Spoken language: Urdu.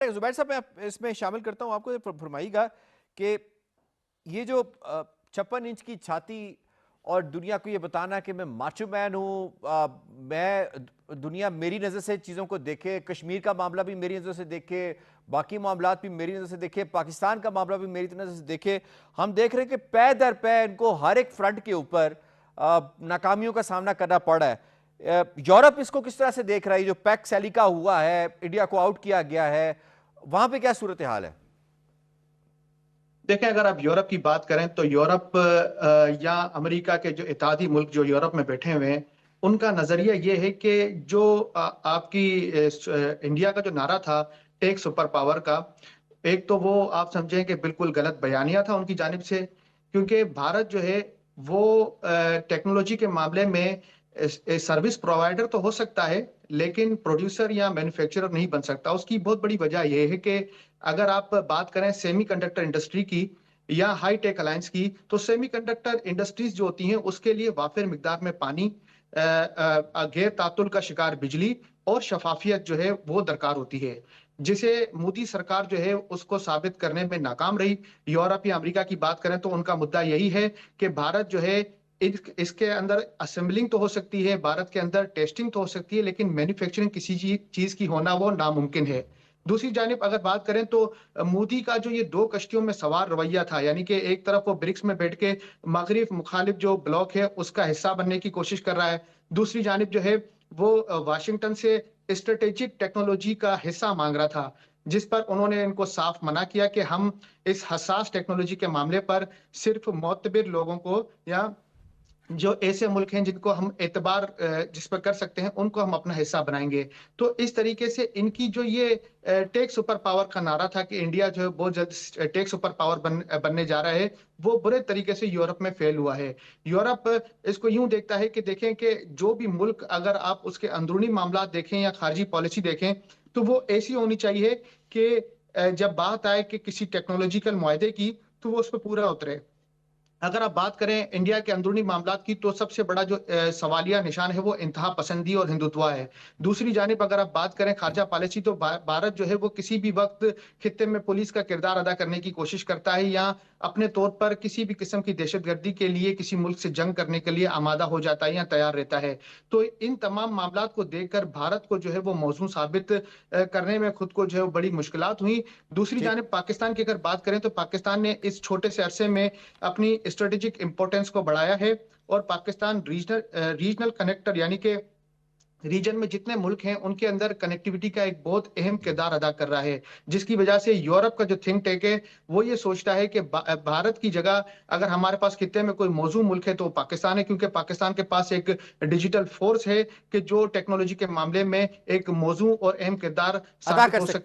زبیر صاحب میں اس میں شامل کرتا ہوں آپ کو فرمائیے گا کہ یہ جو 56 انچ کی چھاتی اور دنیا کو یہ بتانا کہ میں ماچو مین ہوں، میں دنیا میری نظر سے چیزوں کو دیکھے، کشمیر کا معاملہ بھی میری نظر سے دیکھے، باقی معاملات بھی میری نظر سے دیکھے، پاکستان کا معاملہ بھی میری نظر سے دیکھے. ہم دیکھ رہے ہیں کہ پے در پے ان کو ہر ایک فرنٹ کے اوپر ناکامیوں کا سامنا کرنا پڑ رہا ہے. یورپ اس کو کس طرح سے دیکھ رہا ہے؟ جو پیک سیلیکا ہوا ہے، انڈیا کو آؤٹ کیا گیا ہے، وہاں پہ کیا صورتحال ہے؟ دیکھیں، اگر آپ یورپ کی بات کریں تو یورپ یا امریکہ کے جو اتحادی ملک جو یورپ میں بیٹھے ہوئے ہیں، ان کا نظریہ یہ ہے کہ جو آپ کی انڈیا کا جو نعرہ تھا ایک سپر پاور کا، ایک تو وہ آپ سمجھیں کہ بالکل غلط بیانیہ تھا ان کی جانب سے، کیونکہ بھارت جو ہے وہ ٹیکنالوجی کے معاملے میں سروس پرووائڈر تو ہو سکتا ہے لیکن پروڈیوسر یا مینوفیکچرر نہیں بن سکتا. اس کی بہت بڑی وجہ یہ ہے کہ اگر آپ بات کریں سیمی کنڈکٹر انڈسٹری کی یا ہائی ٹیک الائنس کی، تو سیمی کنڈکٹر انڈسٹریز جو ہوتی ہیں اس کے لیے وافر مقدار میں پانی، غیر تعطل کا شکار بجلی اور شفافیت جو ہے وہ درکار ہوتی ہے، جسے مودی سرکار جو ہے اس کو ثابت کرنے میں ناکام رہی. یورپ یا امریکہ کی بات کریں تو ان کا مدعا یہی ہے کہ بھارت جو ہے اس کے اندر اسمبلنگ تو ہو سکتی ہے، بھارت کے اندر ٹیسٹنگ تو ہو سکتی ہے، لیکن مینوفیکچرنگ کسی چیز کی ہونا وہ ناممکن ہے. دوسری جانب اگر بات کریں تو مودی کا جو یہ دو کشتیوں میں سوار رویہ تھا، یعنی کہ ایک طرف وہ برکس میں بیٹھ کے مغرب مخالف جو بلاک ہے اس کا حصہ بننے کی کوشش کر رہا ہے، دوسری جانب جو ہے وہ واشنگٹن سے اسٹریٹجک ٹیکنالوجی کا حصہ مانگ رہا تھا، جس پر انہوں نے ان کو صاف منع کیا کہ ہم اس حساس ٹیکنالوجی کے معاملے پر صرف معتبر لوگوں کو یا جو ایسے ملک ہیں جن کو ہم اعتبار جس پر کر سکتے ہیں ان کو ہم اپنا حصہ بنائیں گے. تو اس طریقے سے ان کی جو یہ ٹیک سپر پاور کا نعرہ تھا کہ انڈیا جو ہے بہت جلد ٹیک سپر پاور بننے جا رہا ہے، وہ برے طریقے سے یورپ میں فیل ہوا ہے. یورپ اس کو یوں دیکھتا ہے کہ دیکھیں کہ جو بھی ملک، اگر آپ اس کے اندرونی معاملات دیکھیں یا خارجی پالیسی دیکھیں، تو وہ ایسی ہونی چاہیے کہ جب بات آئے کہ کسی ٹیکنالوجیکل معاہدے کی تو وہ اس پہ پورا اترے. اگر آپ بات کریں انڈیا کے اندرونی معاملات کی تو سب سے بڑا جو سوالیہ نشان ہے وہ انتہا پسندی اور ہندوتوا ہے. دوسری جانب اگر آپ بات کریں خارجہ پالیسی تو بھارت جو ہے وہ کسی بھی وقت خطے میں پولیس کا کردار ادا کرنے کی کوشش کرتا ہے یا اپنے طور پر کسی بھی قسم کی دہشت گردی کے لیے کسی ملک سے جنگ کرنے کے لیے آمادہ ہو جاتا ہے یا تیار رہتا ہے. تو ان تمام معاملات کو دیکھ کر بھارت کو جو ہے وہ موزوں ثابت کرنے میں خود کو جو ہے بڑی مشکلات ہوئی. دوسری ٹھیک. جانب پاکستان کی اگر بات کریں تو پاکستان نے اس چھوٹے سے عرصے میں اپنی اسٹریٹجک امپورٹنس کو بڑھایا ہے اور پاکستان ریجنل کنیکٹر، یعنی کہ ریجن میں جتنے ملک ہیں ان کے اندر کنیکٹیوٹی کا ایک بہت اہم کردار ادا کر رہا ہے، جس کی وجہ سے یورپ کا جو تھنک ٹینک ہے وہ یہ سوچتا ہے کہ بھارت کی جگہ اگر ہمارے پاس خطے میں کوئی موزوں ملک ہے تو پاکستان ہے، کیونکہ پاکستان کے پاس ایک ڈیجیٹل فورس ہے کہ جو ٹیکنالوجی کے معاملے میں ایک موزوں اور اہم کردار ادا ثابت کر ہو سکتی سکتی ہے.